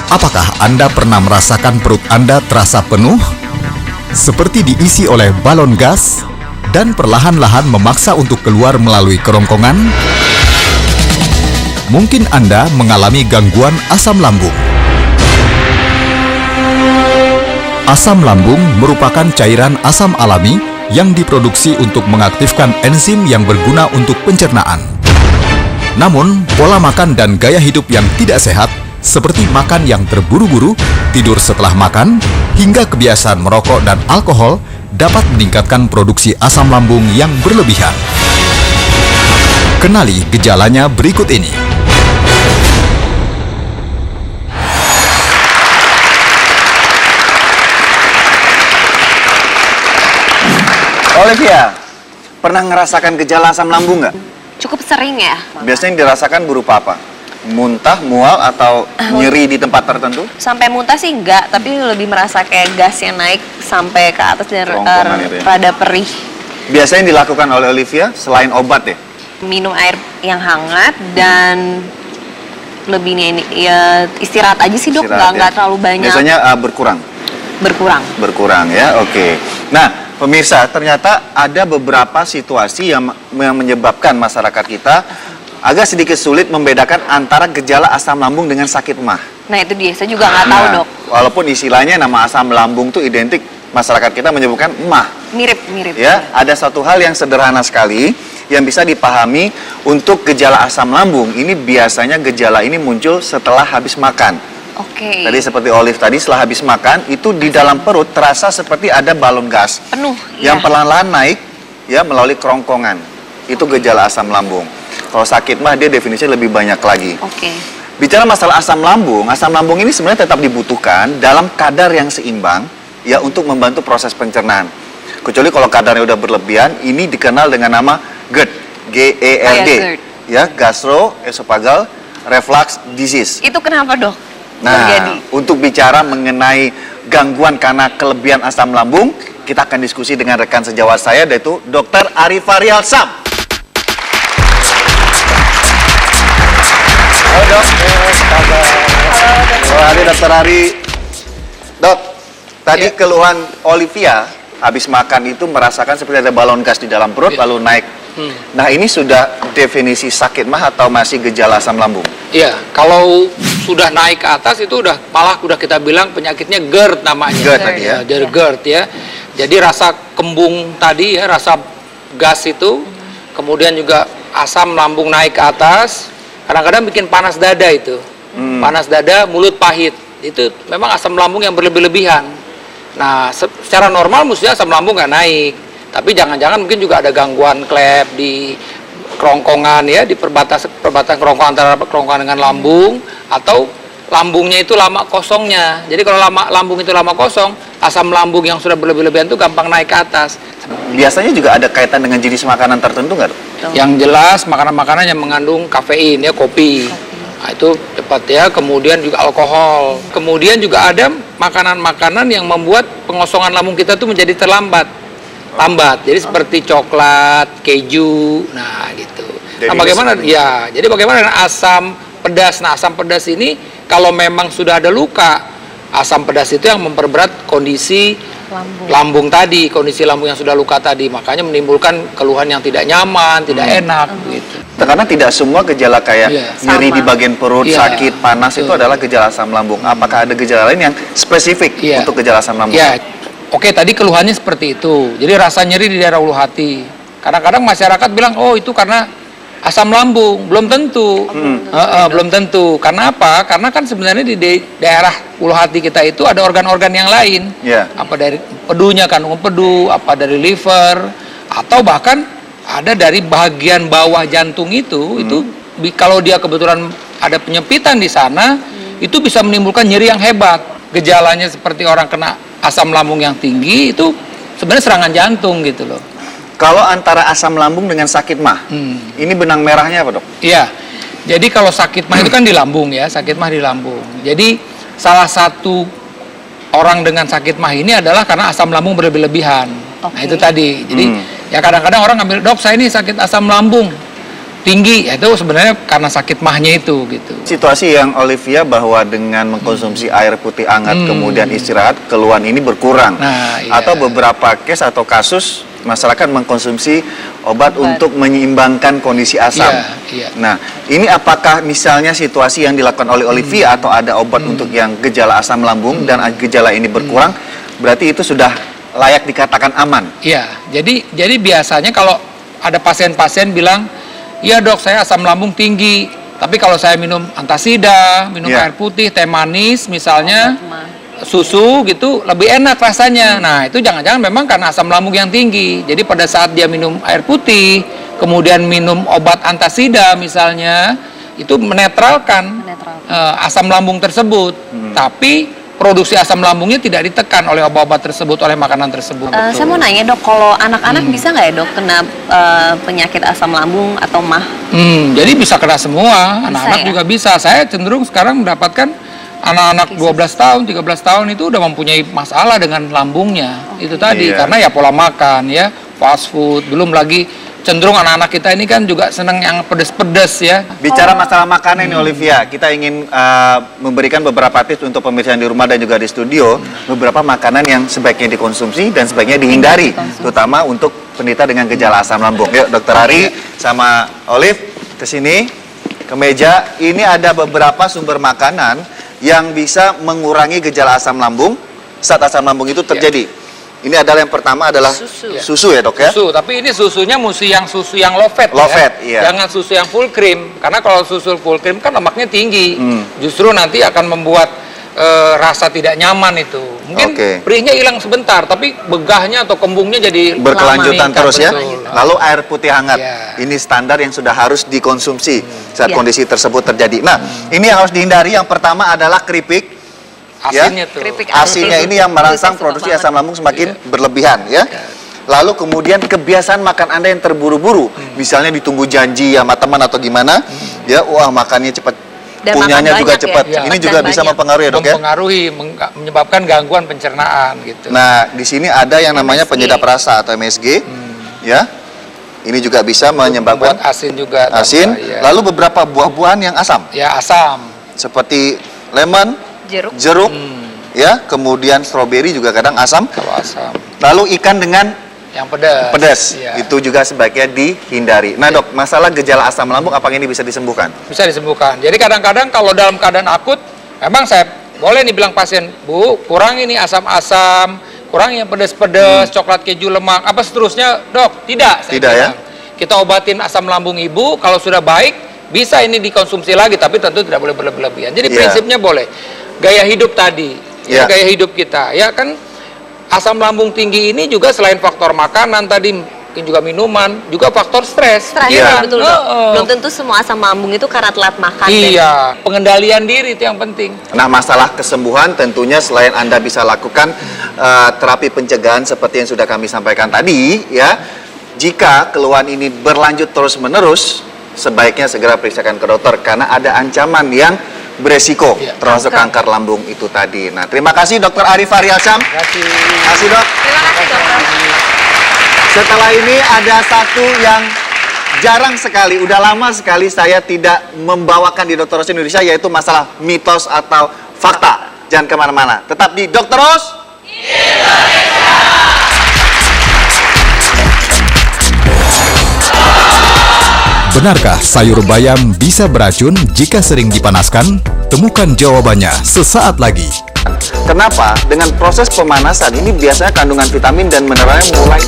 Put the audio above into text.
Apakah Anda pernah merasakan perut Anda terasa penuh? Seperti diisi oleh balon gas dan perlahan-lahan memaksa untuk keluar melalui kerongkongan? Mungkin Anda mengalami gangguan asam lambung. Asam lambung merupakan cairan asam alami yang diproduksi untuk mengaktifkan enzim yang berguna untuk pencernaan. Namun, pola makan dan gaya hidup yang tidak sehat seperti makan yang terburu-buru, tidur setelah makan, hingga kebiasaan merokok dan alkohol dapat meningkatkan produksi asam lambung yang berlebihan. Kenali gejalanya berikut ini. Olivia, pernah ngerasakan gejala asam lambung nggak? Cukup sering ya. Biasanya yang dirasakan berupa apa? Muntah, mual, atau nyeri di tempat tertentu? Sampai muntah sih enggak, tapi lebih merasa kayak gas yang naik sampai ke atas dan Kerongkongan itu ya. rada perih. Biasanya yang dilakukan oleh Olivia selain obat ya? Minum air yang hangat dan lebih ya istirahat aja sih dok, Istirahat, nggak ya? terlalu banyak. Biasanya berkurang? Berkurang. Berkurang ya, oke. Nah, pemirsa, ternyata ada beberapa situasi yang menyebabkan masyarakat kita agak sedikit sulit membedakan antara gejala asam lambung dengan sakit mah. Nah itu dia, saya juga nggak tahu dok. Walaupun istilahnya nama asam lambung itu identik, masyarakat kita menyebutkan mah. Mirip. Ya, ada satu hal yang sederhana sekali yang bisa dipahami untuk gejala asam lambung. Ini biasanya gejala ini muncul setelah habis makan. Oke. Tadi seperti Olive tadi, setelah habis makan itu di dalam perut terasa seperti ada balon gas Penuh. yang Iya. perlahan-lahan naik ya melalui kerongkongan. Itu gejala asam lambung. Kalau sakit mah dia definisinya lebih banyak lagi. Oke. Bicara masalah asam lambung ini sebenarnya tetap dibutuhkan dalam kadar yang seimbang ya untuk membantu proses pencernaan. Kecuali kalau kadarnya udah berlebihan, ini dikenal dengan nama GERD, G-E-R-D, GERD. ya, gastroesophageal reflux disease. Itu kenapa dok? Nah, Terjadi. untuk bicara mengenai gangguan karena kelebihan asam lambung, kita akan diskusi dengan rekan sejawat saya, yaitu Dr. Arifah Rialsam. Halo dok, kabar? Halo Ari, Dr. Ari. Dok, tadi keluhan Olivia habis makan itu merasakan seperti ada balon gas di dalam perut lalu naik. Nah, ini sudah definisi sakit mah atau masih gejala asam lambung? Iya, kalau sudah naik ke atas itu malah kita bilang penyakitnya GERD namanya. GERD tadi ya? Dari GERD ya. Jadi rasa kembung tadi ya, rasa gas itu, kemudian juga asam lambung naik ke atas, kadang-kadang bikin panas dada itu. Panas dada, mulut pahit. Itu memang asam lambung yang berlebih-lebihan. Nah, secara normal mestinya asam lambung nggak naik. Tapi jangan-jangan mungkin juga ada gangguan klep di kerongkongan ya, di perbatasan kerongkongan antara kerongkongan dengan lambung, atau lambungnya itu lama kosongnya. Jadi kalau lambung itu lama kosong, asam lambung yang sudah berlebih-lebihan itu gampang naik ke atas. Biasanya juga ada kaitan dengan jenis makanan tertentu nggak, dok? Yang jelas makanan-makanan yang mengandung kafein ya, kopi. Nah, itu cepat ya. Kemudian juga alkohol. Kemudian juga ada makanan-makanan yang membuat pengosongan lambung kita itu menjadi lambat. Jadi seperti coklat, keju, nah gitu. Jadi Nah, bagaimana? Ya, jadi bagaimana dengan asam pedas? Nah, asam pedas ini kalau memang sudah ada luka, asam pedas itu yang memperberat kondisi lambung tadi, kondisi lambung yang sudah luka tadi, makanya menimbulkan keluhan yang tidak nyaman, tidak enak, gitu. Karena tidak semua gejala kayak Iya. nyeri Sama. di bagian perut, Iya. sakit, panas itu Betul. adalah gejala asam lambung. Apakah ada gejala lain yang spesifik Iya. untuk gejala asam lambung? Ya, oke, tadi keluhannya seperti itu. Jadi rasa nyeri di daerah ulu hati. Kadang-kadang masyarakat bilang, oh itu karena asam lambung. Belum tentu. Belum tentu. Karena apa? Karena kan sebenarnya di daerah ulu hati kita itu ada organ-organ yang lain. Iya. Apa dari pedunya, kandungan pedu, apa dari liver, atau bahkan ada dari bagian bawah jantung itu kalau dia kebetulan ada penyempitan di sana, itu bisa menimbulkan nyeri yang hebat. Gejalanya seperti orang kena asam lambung yang tinggi, itu sebenarnya serangan jantung gitu loh. Kalau antara asam lambung dengan sakit mah, ini benang merahnya apa, dok? Iya, jadi kalau sakit mah itu kan di lambung ya, sakit mah di lambung. Jadi salah satu orang dengan sakit mah ini adalah karena asam lambung berlebihan. Nah itu tadi, jadi ya kadang-kadang orang ngambil, dok saya ini sakit asam lambung. tinggi, itu sebenarnya karena sakit mahnya itu gitu. Situasi yang Olivia bahwa dengan mengkonsumsi air putih hangat kemudian istirahat, keluhan ini berkurang. Nah, iya. Atau beberapa case atau kasus masyarakat mengkonsumsi obat untuk menyeimbangkan kondisi asam. Iya. Nah, ini apakah misalnya situasi yang dilakukan oleh Olivia atau ada obat untuk yang gejala asam lambung dan gejala ini berkurang, berarti itu sudah layak dikatakan aman? Iya, jadi biasanya kalau ada pasien-pasien bilang, iya dok saya asam lambung tinggi, tapi kalau saya minum antasida, minum air putih, teh manis misalnya, susu gitu lebih enak rasanya. Nah itu jangan-jangan memang karena asam lambung yang tinggi. Jadi pada saat dia minum air putih, kemudian minum obat antasida misalnya, itu menetralkan asam lambung tersebut. Tapi produksi asam lambungnya tidak ditekan oleh obat-obat tersebut, oleh makanan tersebut. Saya mau nanya dok, kalau anak-anak bisa nggak ya dok kena penyakit asam lambung atau mah? Jadi bisa kena semua, anak-anak ya? juga bisa. Saya cenderung sekarang mendapatkan anak-anak 12 tahun, 13 tahun itu udah mempunyai masalah dengan lambungnya. Itu tadi, karena ya pola makan, ya fast food, belum lagi cenderung anak-anak kita ini kan juga senang yang pedes-pedes ya. Bicara masalah makanan ini Olivia, kita ingin memberikan beberapa tips untuk pemirsa di rumah dan juga di studio, beberapa makanan yang sebaiknya dikonsumsi dan sebaiknya dihindari, terutama untuk penderita dengan gejala asam lambung. Yuk Dokter Ari sama Olive ke sini, ke meja. Ini ada beberapa sumber makanan yang bisa mengurangi gejala asam lambung saat asam lambung itu terjadi. Ini adalah yang pertama adalah susu ya dok ya? Susu, tapi ini susunya mesti yang susu yang low fat. Low fat, iya. Jangan susu yang full cream, karena kalau susu full cream kan lemaknya tinggi. Justru nanti akan membuat rasa tidak nyaman itu. Mungkin perihnya hilang sebentar, tapi begahnya atau kembungnya jadi berkelanjutan terus ya. Betul. Lalu air putih hangat, ini standar yang sudah harus dikonsumsi saat kondisi tersebut terjadi. Nah, ini yang harus dihindari. Yang pertama adalah keripik. Asinnya tuh. Asinnya ini yang merangsang produksi asam lambung semakin berlebihan ya. Lalu kemudian kebiasaan makan Anda yang terburu-buru, misalnya ditunggu janji sama teman atau gimana, ya wah makannya cepat, punyanya juga cepat. Ini juga bisa mempengaruhi ya dok ya? Mempengaruhi, menyebabkan gangguan pencernaan gitu. Nah, di sini ada yang namanya penyedap rasa atau MSG, ya. Ini juga bisa menyebabkan asin juga. Asin. Lalu beberapa buah-buahan yang asam. Ya asam. Seperti lemon, jeruk, ya. Kemudian stroberi juga kadang asam. Kalau asam. Lalu ikan dengan yang pedas. Itu juga sebaiknya dihindari. Nah dok, masalah gejala asam lambung apakah ini bisa disembuhkan? Bisa disembuhkan. Jadi kadang-kadang kalau dalam keadaan akut, memang saya boleh nih bilang pasien, Bu, kurangi nih asam-asam, kurangi yang pedas-pedas, coklat, keju, lemak, apa seterusnya, dok? Tidak. Saya Tidak bilang. Kita obatin asam lambung ibu, kalau sudah baik, bisa ini dikonsumsi lagi, tapi tentu tidak boleh berlebihan. Jadi prinsipnya boleh. Gaya hidup tadi, gaya hidup kita, ya kan. Asam lambung tinggi ini juga selain faktor makanan tadi, mungkin juga minuman, juga faktor stres. Betul dok. Belum tentu semua asam lambung itu karena telat makan. Iya, pengendalian diri itu yang penting. Nah, masalah kesembuhan tentunya selain Anda bisa lakukan terapi pencegahan seperti yang sudah kami sampaikan tadi, ya. Jika keluhan ini berlanjut terus-menerus, sebaiknya segera periksakan ke dokter karena ada ancaman yang beresiko, termasuk kanker lambung itu tadi. Nah, terima kasih Dr. Ari Faryalsyam. Terima kasih. Terima kasih dok. Terima kasih dokter. Setelah ini ada satu yang jarang sekali, udah lama sekali saya tidak membawakan di Dr. Ros Indonesia, yaitu masalah mitos atau fakta. Jangan kemana-mana, tetap di Dr. Ros Indonesia. Benarkah sayur bayam bisa beracun jika sering dipanaskan? Temukan jawabannya sesaat lagi. Kenapa? Dengan proses pemanasan ini biasanya kandungan vitamin dan mineralnya mulai